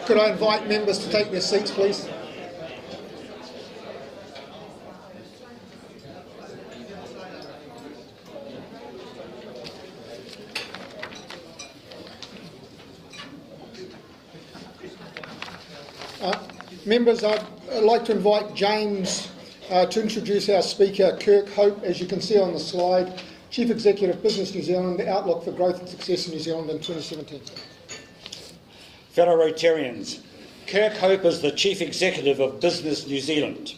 Could I invite members to take their seats, please? Members, I'd like to invite James to introduce our speaker, Kirk Hope, as you can see on the slide, Chief Executive Business New Zealand, the Outlook for Growth and Success in New Zealand in 2017. Fellow Rotarians, Kirk Hope is the Chief Executive of Business New Zealand,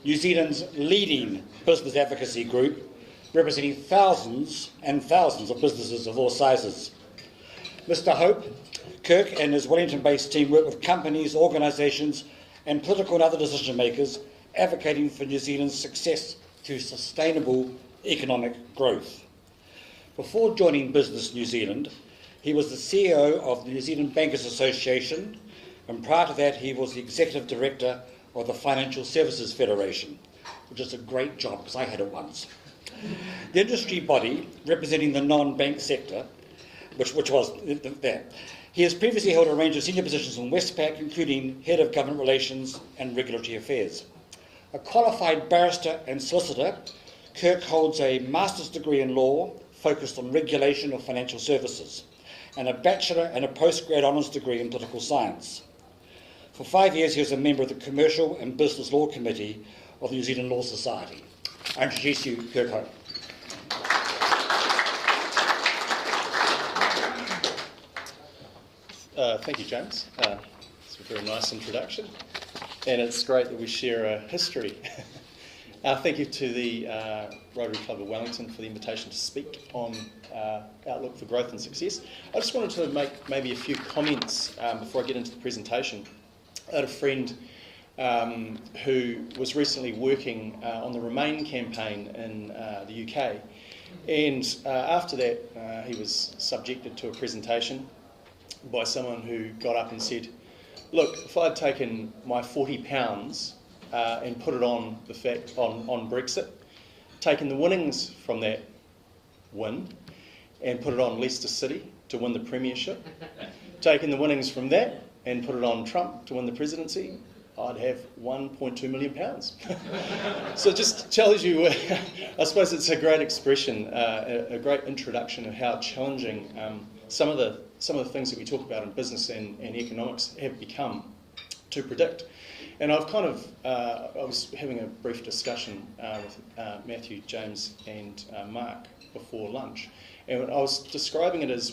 New Zealand's leading business advocacy group, representing thousands and thousands of businesses of all sizes. Mr. Hope, Kirk and his Wellington-based team work with companies, organisations and political and other decision makers advocating for New Zealand's success through sustainable economic growth. Before joining Business New Zealand, he was the CEO of the New Zealand Bankers Association, and prior to that he was the Executive Director of the Financial Services Federation, which is a great job because I had it once. The industry body representing the non-bank sector, which was that. He has previously held a range of senior positions in Westpac, including Head of Government Relations and Regulatory Affairs. A qualified barrister and solicitor, Kirk holds a master's degree in law focused on regulation of financial services, and a bachelor and a postgrad honours degree in political science. For 5 years he was a member of the Commercial and Business Law Committee of the New Zealand Law Society. I introduce you, Kirk Hope. Thank you, James. It's a very nice introduction, and it's great that we share a history. Thank you to the Rotary Club of Wellington for the invitation to speak on Outlook for Growth and Success. I just wanted to make maybe a few comments before I get into the presentation. I had a friend who was recently working on the Remain campaign in the UK, and after that he was subjected to a presentation by someone who got up and said, look, if I'd taken my £40 and put it on the fact on Brexit, taken the winnings from that win and put it on Leicester City to win the premiership, taken the winnings from that and put it on Trump to win the presidency, I'd have £1.2 million. So it just tells you, I suppose it's a great expression, a great introduction of how challenging some of the things that we talk about in business and economics have become to predict. And I've kind of, I was having a brief discussion with Matthew, James and Mark before lunch, and I was describing it as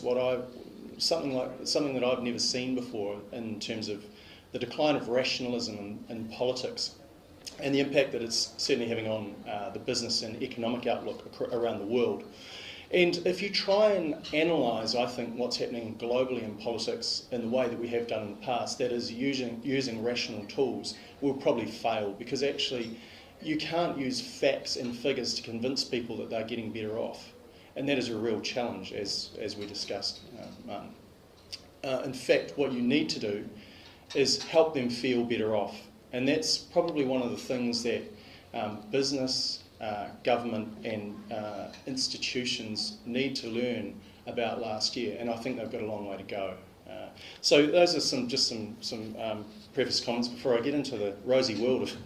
something that I've never seen before in terms of the decline of rationalism in politics and the impact that it's certainly having on the business and economic outlook around the world. And if you try and analyse, I think, what's happening globally in politics in the way that we have done in the past, that is using rational tools, will probably fail, because actually you can't use facts and figures to convince people that they're getting better off. And that is a real challenge, as we discussed, Martin. In fact, what you need to do is help them feel better off. And that's probably one of the things that business, government and institutions need to learn about last year, and I think they've got a long way to go. So those are some preface comments before I get into the rosy world of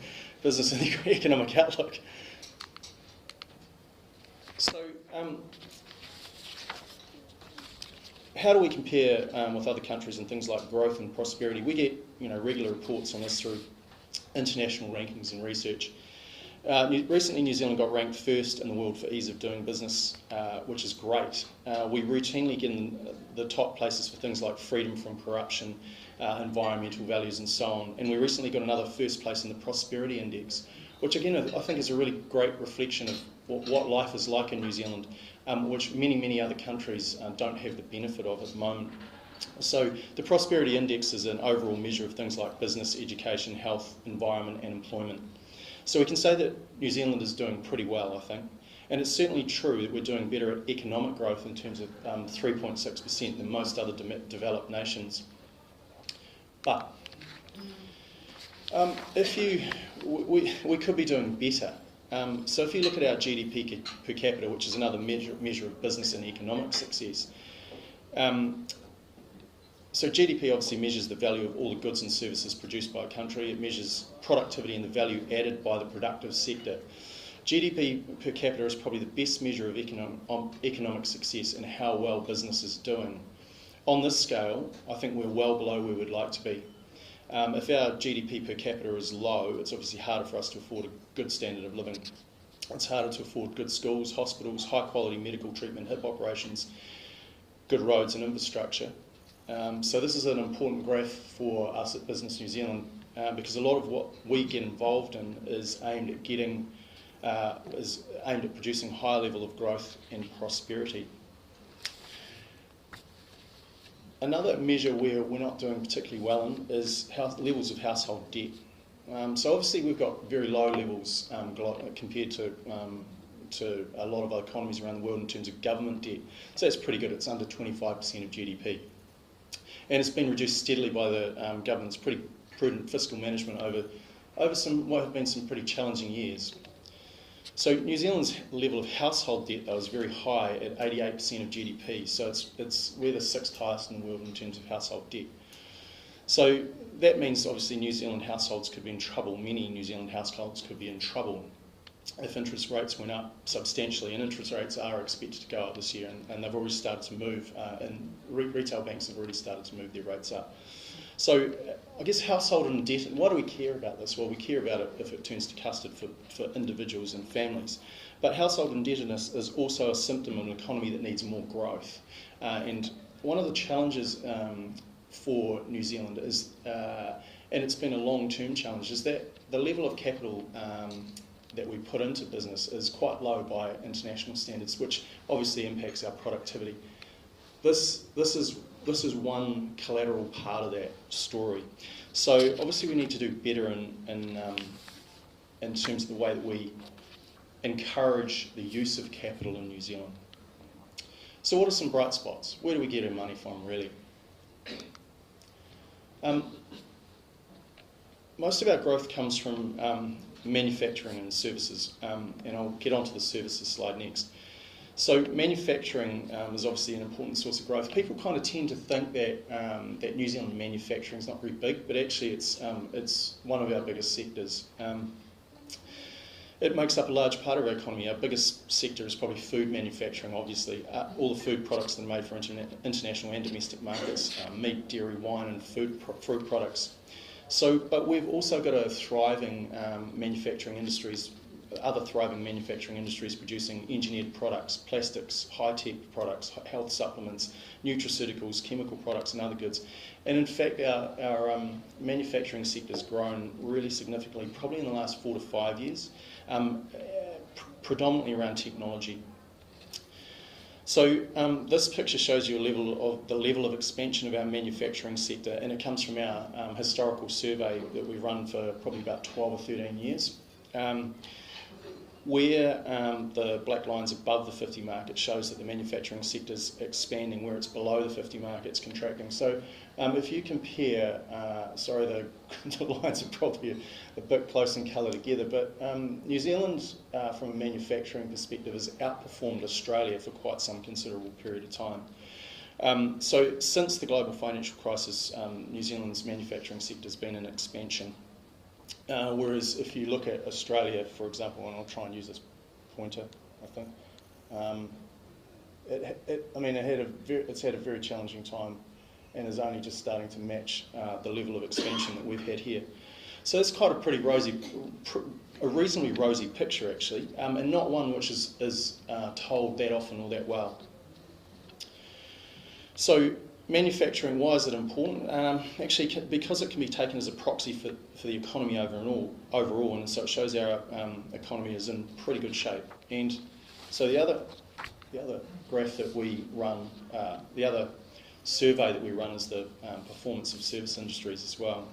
business and economic outlook. So how do we compare with other countries and things like growth and prosperity? We get regular reports on this through international rankings and research. Recently, New Zealand got ranked first in the world for ease of doing business, which is great. We routinely get in the top places for things like freedom from corruption, environmental values and so on. And we recently got another first place in the Prosperity Index, which again I think is a really great reflection of what life is like in New Zealand, which many other countries don't have the benefit of at the moment. So the Prosperity Index is an overall measure of things like business, education, health, environment and employment. So we can say that New Zealand is doing pretty well, I think. And it's certainly true that we're doing better at economic growth in terms of 3.6% than most other developed nations. But we could be doing better. So if you look at our GDP per capita, which is another measure of business and economic success, So GDP obviously measures the value of all the goods and services produced by a country. It measures productivity and the value added by the productive sector. GDP per capita is probably the best measure of economic success and how well business is doing. On this scale, I think we're well below where we'd like to be. If our GDP per capita is low, it's obviously harder for us to afford a good standard of living. It's harder to afford good schools, hospitals, high quality medical treatment, hip operations, good roads and infrastructure. So this is an important graph for us at Business New Zealand because a lot of what we get involved in is aimed at producing a high level of growth and prosperity. Another measure where we're not doing particularly well in is levels of household debt. So obviously we've got very low levels compared to a lot of other economies around the world in terms of government debt. So that's pretty good. It's under 25% of GDP. And it's been reduced steadily by the government's pretty prudent fiscal management over what have been some pretty challenging years. So New Zealand's level of household debt, though, is very high at 88% of GDP. So we're the sixth highest in the world in terms of household debt. So that means obviously New Zealand households could be in trouble. Many New Zealand households could be in trouble if interest rates went up substantially, and interest rates are expected to go up this year, and they've already started to move, and retail banks have already started to move their rates up. So I guess household indebtedness, why do we care about this? Well, we care about it if it turns to custard for individuals and families. But household indebtedness is also a symptom of an economy that needs more growth. And one of the challenges for New Zealand is, and it's been a long-term challenge, is that the level of capital that we put into business is quite low by international standards, which obviously impacts our productivity. This is one collateral part of that story. So obviously we need to do better in terms of the way that we encourage the use of capital in New Zealand. So what are some bright spots? Where do we get our money from, really? Most of our growth comes from manufacturing and services, and I'll get onto the services slide next. So manufacturing is obviously an important source of growth. People kind of tend to think that that New Zealand manufacturing is not very big, but actually it's one of our biggest sectors. It makes up a large part of our economy. Our biggest sector is probably food manufacturing, obviously. All the food products that are made for international and domestic markets, meat, dairy, wine and fruit products. So, but we've also got a thriving manufacturing industries, other thriving manufacturing industries producing engineered products, plastics, high-tech products, health supplements, nutraceuticals, chemical products and other goods. And in fact, our manufacturing sector has grown really significantly, probably in the last 4 to 5 years, predominantly around technology. So this picture shows you the level of expansion of our manufacturing sector, and it comes from our historical survey that we've run for probably about 12 or 13 years. Where the black line's above the 50 mark, it shows that the manufacturing sector's expanding. Where it's below the 50 mark, it's contracting. So if you compare, sorry, the lines are probably a bit close in colour together, but New Zealand, from a manufacturing perspective, has outperformed Australia for quite some considerable period of time. So since the global financial crisis, New Zealand's manufacturing sector has been in expansion. Whereas if you look at Australia, for example, and I'll try and use this pointer, I think, it's had a very challenging time and is only just starting to match the level of expansion that we've had here. So it's quite a pretty a reasonably rosy picture actually, and not one which is told that often or that well. So manufacturing, why is it important? Actually, because it can be taken as a proxy for the economy overall, and so it shows our economy is in pretty good shape. And so the other graph that we run, the other survey that we run is the performance of service industries as well.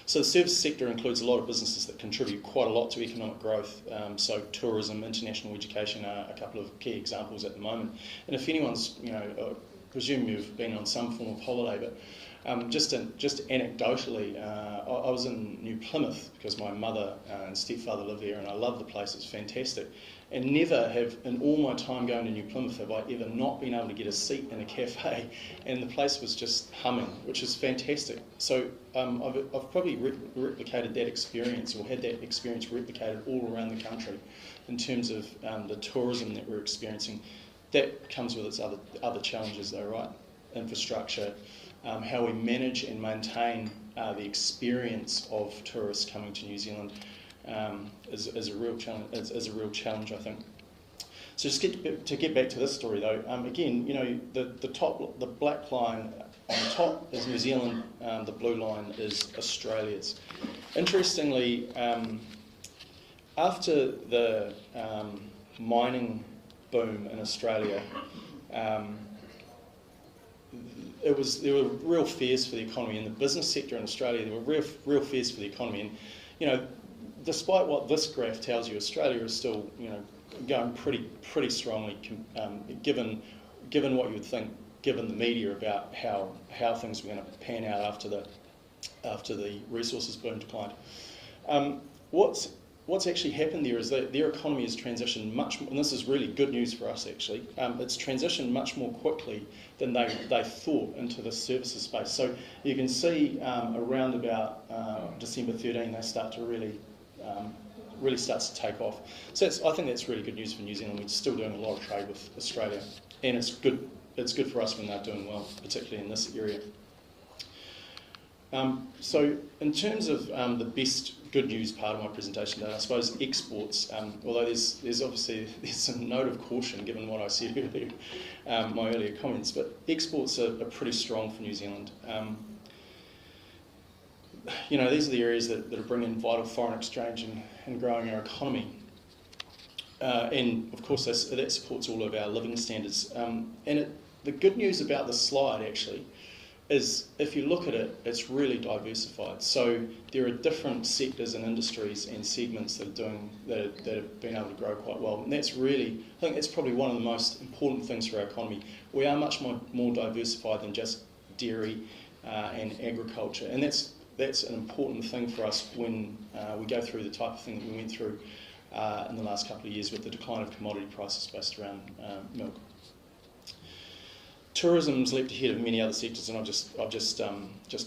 So the service sector includes a lot of businesses that contribute quite a lot to economic growth. So tourism, international education are a couple of key examples at the moment. And if anyone's, presume you've been on some form of holiday, but just anecdotally, I was in New Plymouth because my mother and stepfather live there, and I love the place. It's fantastic. And never have, in all my time going to New Plymouth, have I ever not been able to get a seat in a cafe, and the place was just humming, which is fantastic. So I've probably replicated that experience, or had that experience replicated all around the country in terms of the tourism that we're experiencing. That comes with its other challenges though, right? Infrastructure, how we manage and maintain the experience of tourists coming to New Zealand is a real challenge. Is a real challenge, I think. So just to get back to this story though, again, you know, the black line on the top is New Zealand, the blue line is Australia's. Interestingly, after the mining boom in Australia, there were real fears for the economy. In the business sector in Australia, there were real fears for the economy. And, you know, despite what this graph tells you, Australia is still, you know, going pretty strongly, given what you would think, given the media about how things were going to pan out after the resources boom declined. What's actually happened there is that their economy has transitioned much more, and this is really good news for us actually, it's transitioned much more quickly than they thought into the services space. So you can see around about December 13 they start to really starts to take off. So I think that's really good news for New Zealand. We're still doing a lot of trade with Australia, and it's good for us when they're doing well, particularly in this area. So in terms of the best good news part of my presentation today, I suppose exports, although there's obviously some note of caution given what I said earlier, my earlier comments, but exports are pretty strong for New Zealand. You know, these are the areas that are bringing vital foreign exchange and growing our economy. And of course that supports all of our living standards. The good news about this slide actually is if you look at it, it's really diversified. So there are different sectors and industries and segments that have been able to grow quite well. And that's really, I think that's probably one of the most important things for our economy. We are much more diversified than just dairy and agriculture. And that's an important thing for us when we go through the type of thing that we went through in the last couple of years with the decline of commodity prices based around milk. Tourism's leapt ahead of many other sectors, and I've just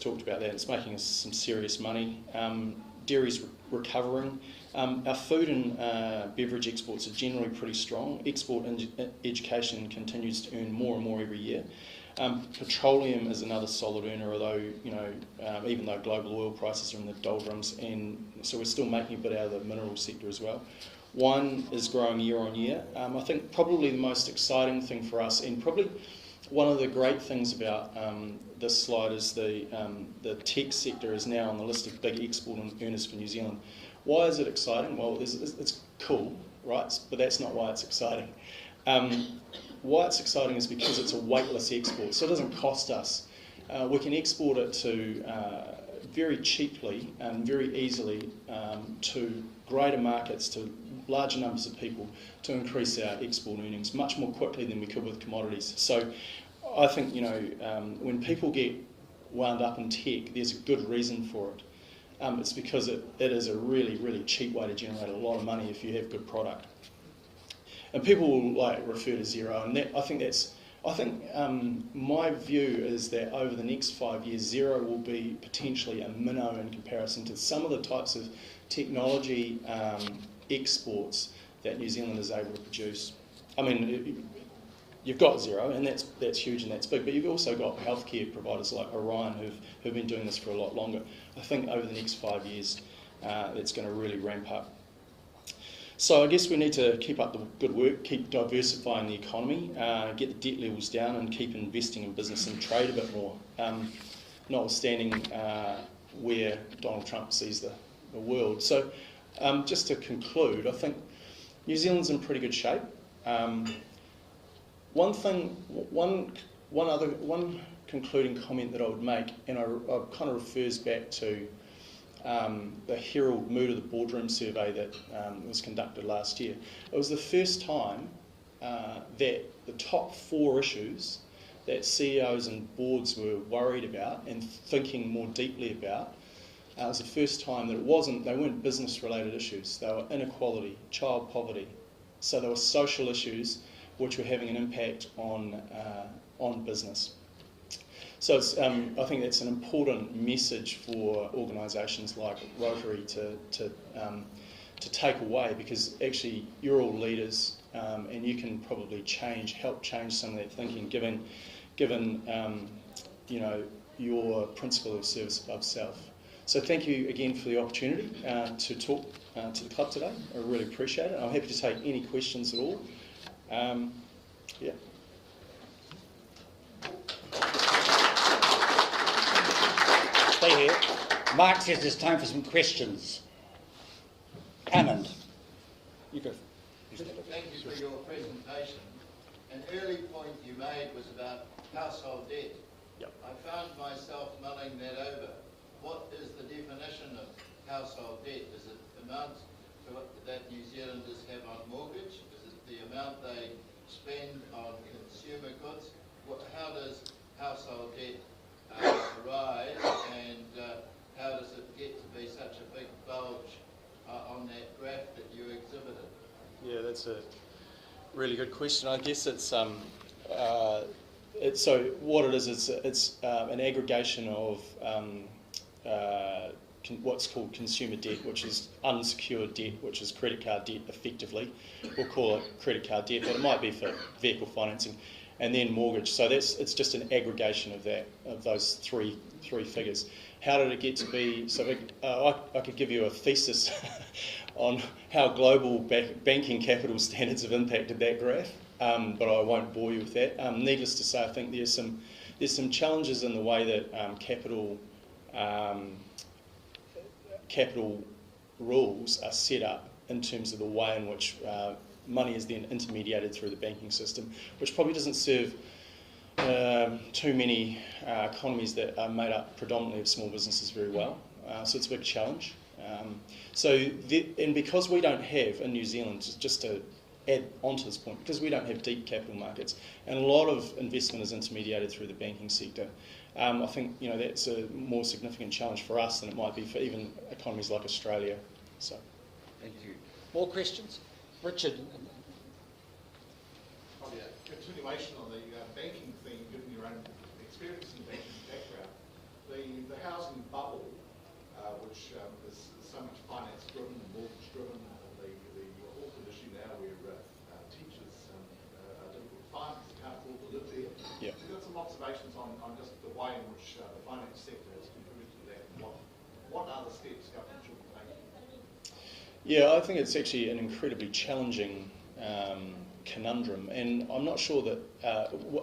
talked about that. It's making us some serious money. Dairy's recovering. Our food and beverage exports are generally pretty strong. Export education continues to earn more and more every year. Petroleum is another solid earner, although, you know, even though global oil prices are in the doldrums, and so we're still making a bit out of the mineral sector as well. Wine is growing year on year. I think probably the most exciting thing for us, and probably one of the great things about this slide, is the tech sector is now on the list of big export earners for New Zealand. Why is it exciting? Well, it's cool, right? But that's not why it's exciting. Why it's exciting is because it's a weightless export, so it doesn't cost us. We can export it to very cheaply and very easily to greater markets, to larger numbers of people, to increase our export earnings much more quickly than we could with commodities. So I think, you know, when people get wound up in tech, there's a good reason for it. It's because it is a really, really cheap way to generate a lot of money if you have good product. And people will refer to zero, and my view is that over the next 5 years, zero will be potentially a minnow in comparison to some of the types of technology exports that New Zealand is able to produce. I mean, you've got zero, and that's huge and that's big, but you've also got healthcare providers like Orion who've been doing this for a lot longer. I think over the next 5 years, it's going to really ramp up. So I guess we need to keep up the good work, keep diversifying the economy, get the debt levels down, and keep investing in business and trade a bit more, notwithstanding where Donald Trump sees the world. So just to conclude, I think New Zealand's in pretty good shape. One concluding comment that I would make, and I kind of refers back to the Herald Mood of the Boardroom survey that was conducted last year. It was the first time that the top 4 issues that CEOs and boards were worried about and thinking more deeply about. It was the first time that they weren't business-related issues. They were inequality, child poverty, So there were social issues which were having an impact on business. So it's, I think that's an important message for organisations like Rotary to take away, because actually you're all leaders, and you can probably help change some of that thinking, given you know, your principle of service above self. So thank you again for the opportunity to talk to the club today. I really appreciate it. I'm happy to take any questions at all. Yeah. Stay here. Mark says there's time for some questions. Hammond. You go. Thank you for your presentation. An early point you made was about household debt. Yep. I found myself mulling that over. What is the definition of household debt? Is it the amount that New Zealanders have on mortgage? Is it the amount they spend on consumer goods? How does household debt arise, and how does it get to be such a big bulge on that graph that you exhibited? Yeah, that's a really good question. I guess it's so what it is, it's an aggregation of what's called consumer debt, which is unsecured debt, which is credit card debt effectively. We'll call it credit card debt, but it might be for vehicle financing, and then mortgage. So it's just an aggregation of those three figures. How did it get to be so big? I could give you a thesis on how global banking capital standards have impacted that graph, but I won't bore you with that. Needless to say, I think there's some challenges in the way that capital rules are set up in terms of the way in which money is then intermediated through the banking system, which probably doesn't serve too many economies that are made up predominantly of small businesses very well. So it's a big challenge. And because we don't have, in New Zealand, just to add onto this point, because we don't have deep capital markets, and a lot of investment is intermediated through the banking sector, I think that's a more significant challenge for us than it might be for even economies like Australia. So, Thank you. More questions? Richard. Probably a continuation on the banking thing, given your own experience and banking background. The housing bubble, which is so much finance driven and mortgage driven, and the awkward issue now where teachers are difficult to find because they can't afford to live there. yeah. You've got some observations on just the way in which the finance sector has contributed to that, and what other steps government should be taking? Yeah, I think it's actually an incredibly challenging conundrum, and I'm not sure that,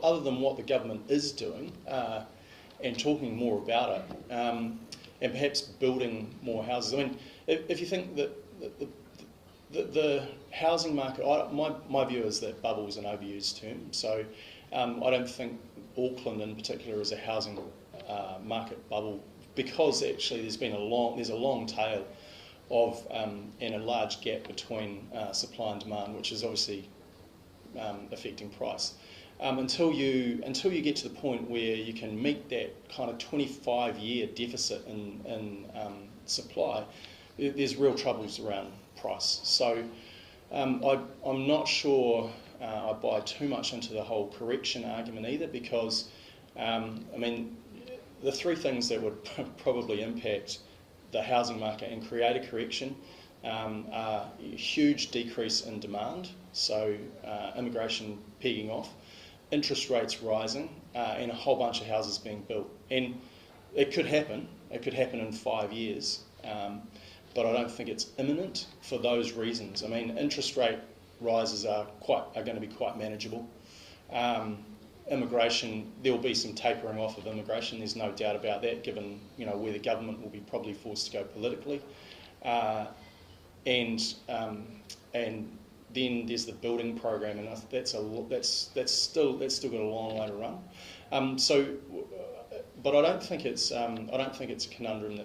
other than what the government is doing and talking more about it, and perhaps building more houses. I mean, if you think that the housing market, my view is that bubble is an overused term, so I don't think Auckland in particular is a housing market bubble, because actually there's a long tail of and a large gap between supply and demand, which is obviously affecting price. Until you get to the point where you can meet that kind of 25-year deficit in supply, there's real troubles around price. So I'm not sure I buy too much into the whole correction argument either, because I mean, the three things that would probably impact the housing market and create a correction are a huge decrease in demand, so immigration pegging off, interest rates rising, and a whole bunch of houses being built. And it could happen in 5 years, but I don't think it's imminent for those reasons. I mean, interest rate rises are going to be quite manageable. Immigration, there will be some tapering off of immigration, there's no doubt about that, given where the government will be probably forced to go politically. And then there's the building program, and that's still got a long way to run. But I don't think it's a conundrum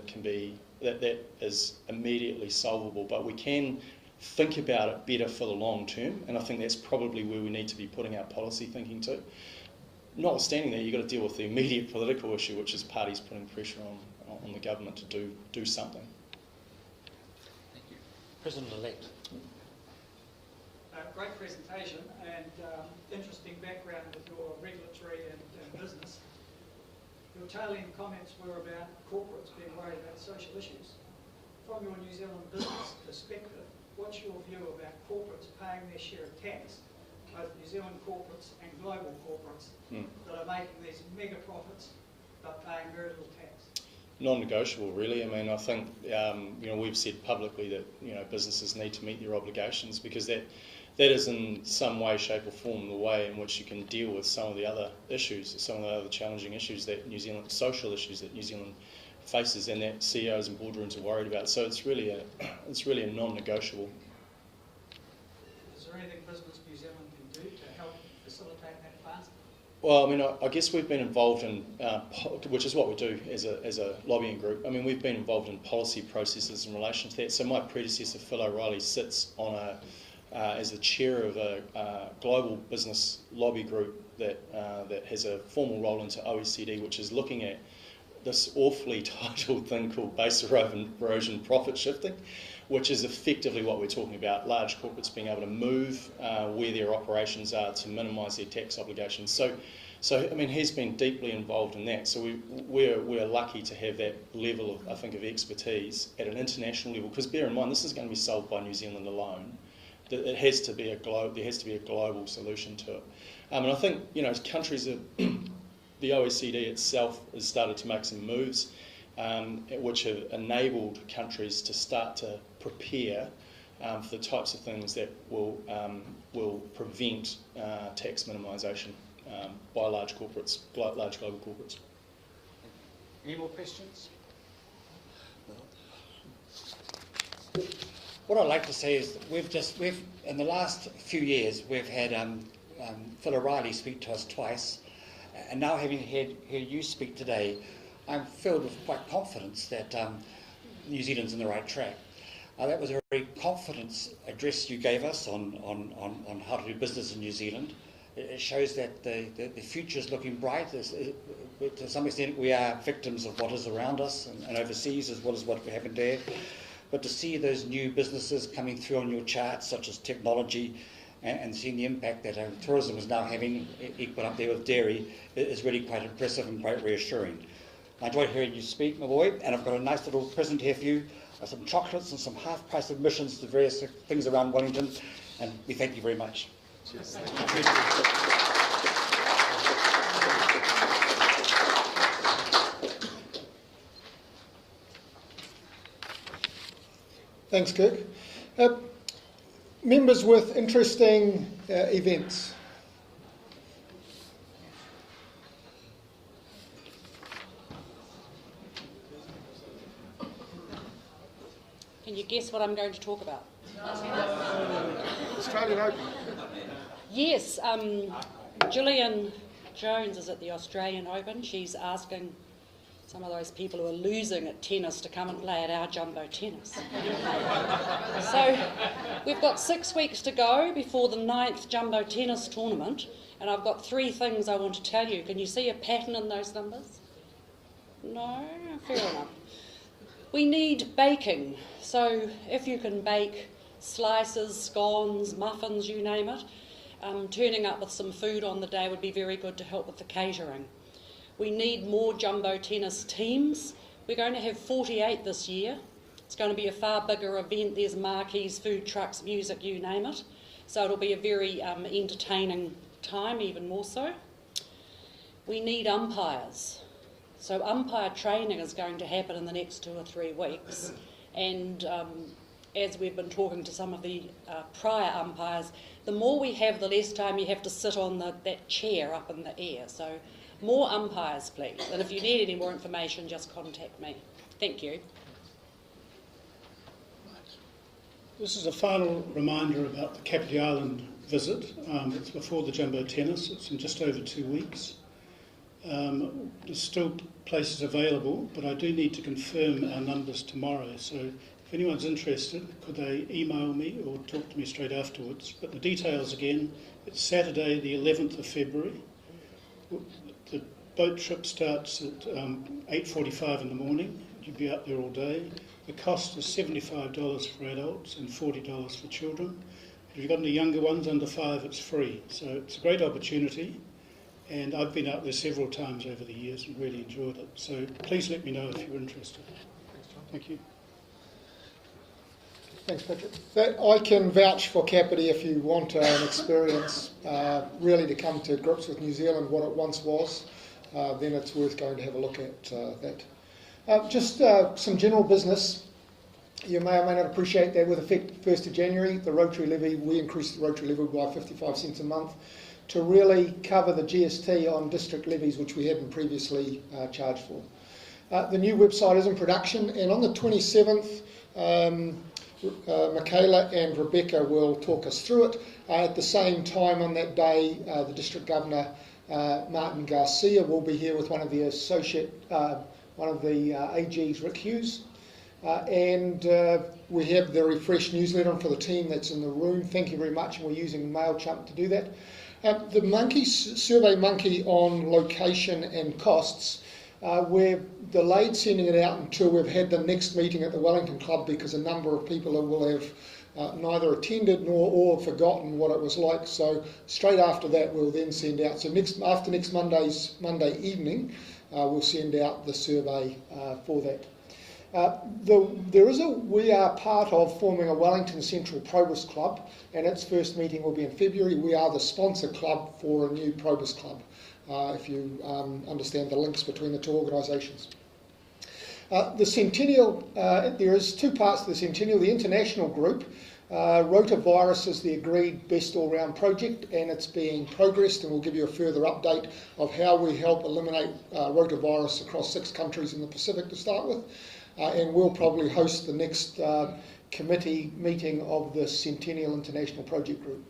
that is immediately solvable. But we can think about it better for the long term, and I think that's probably where we need to be putting our policy thinking to. Notwithstanding that, you've got to deal with the immediate political issue, which is parties putting pressure on the government to do something. Thank you. President-elect. Great presentation and interesting background with your regulatory and business. Your tail end comments were about corporates being worried about social issues. From your New Zealand business perspective, what's your view about corporates paying their share of tax, both New Zealand corporates and global corporates that are making these mega profits but paying very little tax? Non-negotiable, really. I mean, I think we've said publicly that businesses need to meet their obligations, because that is in some way, shape, or form the way in which you can deal with some of the other issues, some of the other challenging issues that social issues that New Zealand faces, and that CEOs and boardrooms are worried about. So it's really a non-negotiable. Is there anything Business New Zealand can do to help facilitate that faster? Well, I mean, I guess we've been involved in, which is what we do as a lobbying group. I mean, we've been involved in policy processes in relation to that. So my predecessor, Phil O'Reilly, sits on as the chair of a global business lobby group that has a formal role into OECD, which is looking at this awfully titled thing called base erosion profit shifting, which is effectively what we're talking about, large corporates being able to move where their operations are to minimise their tax obligations. So I mean, he's been deeply involved in that. So we're lucky to have that level of, I think, of expertise at an international level, because bear in mind, this is going to be solved by New Zealand alone. There has to be a global solution to it. And I think, countries are, the OECD itself has started to make some moves which have enabled countries to start to prepare for the types of things that will prevent tax minimisation by large corporates, large global corporates. Any more questions? What I'd like to say is that we've in the last few years we've had Phil O'Reilly speak to us twice, and now having heard you speak today, I'm filled with quite confidence that New Zealand's on the right track. That was a very confident address you gave us on how to do business in New Zealand. It shows that the future is looking bright. To some extent, we are victims of what is around us and overseas, as well as what happened there. But to see those new businesses coming through on your charts, such as technology, and seeing the impact that tourism is now having, equal up there with dairy, is really quite impressive and quite reassuring. I enjoyed hearing you speak, my boy, and I've got a nice little present here for you, some chocolates and some half-price admissions to various things around Wellington, and we thank you very much. Cheers. Thanks, Kirk. Members with interesting events. Can you guess what I'm going to talk about? Australian Open. Yes, Gillian Jones is at the Australian Open. She's asking some of those people who are losing at tennis to come and play at our jumbo tennis. So we've got 6 weeks to go before the 9th jumbo tennis tournament, and I've got 3 things I want to tell you. Can you see a pattern in those numbers? No? Fair enough. We need baking. So if you can bake slices, scones, muffins, you name it, turning up with some food on the day would be very good to help with the catering. We need more jumbo tennis teams. We're going to have 48 this year. It's going to be a far bigger event. There's marquees, food trucks, music, you name it. So it'll be a very entertaining time, even more so. We need umpires. So umpire training is going to happen in the next 2 or 3 weeks. And as we've been talking to some of the prior umpires, the more we have, the less time you have to sit on that chair up in the air. So more umpires, please. And if you need any more information, just contact me. Thank you. This is a final reminder about the Kapiti Island visit. It's before the jumbo tennis. It's in just over 2 weeks. There's still places available, but I do need to confirm our numbers tomorrow. So if anyone's interested, could they email me or talk to me straight afterwards? But the details again, it's Saturday the 11th of February. The boat trip starts at 8:45 in the morning. You'll be out there all day. The cost is $75 for adults and $40 for children. If you've got any younger ones under 5, it's free. So it's a great opportunity, and I've been out there several times over the years and really enjoyed it. So please let me know if you're interested. Thank you. Thanks, Patrick. I can vouch for Kapiti if you want an experience really to come to grips with New Zealand, what it once was, then it's worth going to have a look at that. Just some general business. You may or may not appreciate that with effect 1st of January, the Rotary levy, we increased the Rotary levy by 55 cents a month to really cover the GST on district levies which we hadn't previously charged for. The new website is in production, and on the 27th, Michaela and Rebecca will talk us through it. At the same time on that day, the District Governor, Martin Garcia, will be here with one of the AGs, Rick Hughes. And we have the refreshed newsletter for the team that's in the room. Thank you very much, and we're using MailChimp to do that. The Survey Monkey on location and costs, we've delayed sending it out until we've had the next meeting at the Wellington Club, because a number of people will have neither attended or forgotten what it was like. So straight after that we'll then send out. So after next Monday evening, we'll send out the survey for that. We are part of forming a Wellington Central Probus Club, and its first meeting will be in February. We are the sponsor club for a new Probus Club, if you understand the links between the two organisations. The Centennial, there is two parts to the Centennial. The international group, rotavirus is the agreed best all-round project, and it's being progressed, and we'll give you a further update of how we help eliminate rotavirus across 6 countries in the Pacific to start with. And we'll probably host the next committee meeting of the Centennial International Project Group.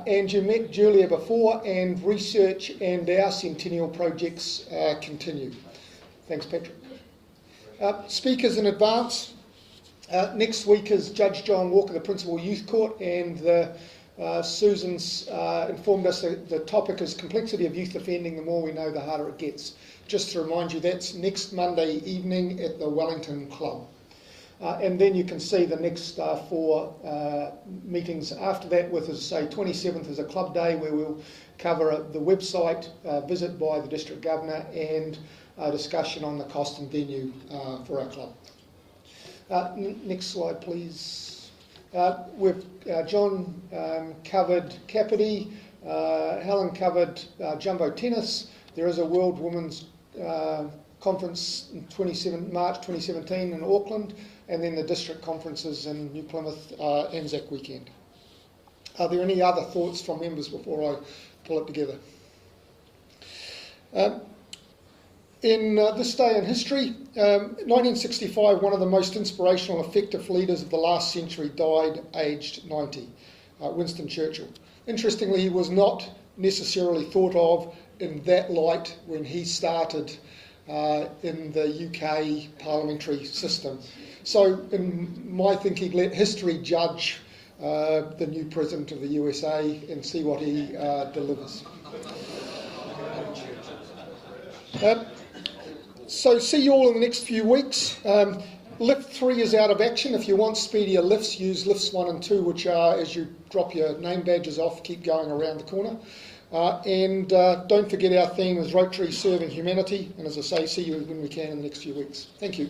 And you met Julia before, and research and our Centennial projects continue. Thanks, Patrick. Speakers in advance. Next week is Judge John Walker, the Principal Youth Court, and Susan's informed us that the topic is complexity of youth offending. The more we know, the harder it gets. Just to remind you, that's next Monday evening at the Wellington Club. And then you can see the next 4 meetings after that, with, as I say, 27th is a club day where we'll cover the website, visit by the District Governor, and a discussion on the cost and venue for our club. Next slide, please. John covered Kapiti, Helen covered jumbo tennis. There is a World Women's Conference in March 2017 in Auckland, and then the district conferences in New Plymouth, Anzac weekend. Are there any other thoughts from members before I pull it together? In this day in history, 1965, one of the most inspirational, effective leaders of the last century died aged 90, Winston Churchill. Interestingly, he was not necessarily thought of in that light when he started in the UK parliamentary system. So in my thinking, let history judge the new president of the USA and see what he delivers. So see you all in the next few weeks. Lift 3 is out of action. If you want speedier lifts, use lifts 1 and 2, which are, as you drop your name badges off, keep going around the corner. And don't forget, our theme is Rotary Serving Humanity. And as I say, see you when we can in the next few weeks. Thank you.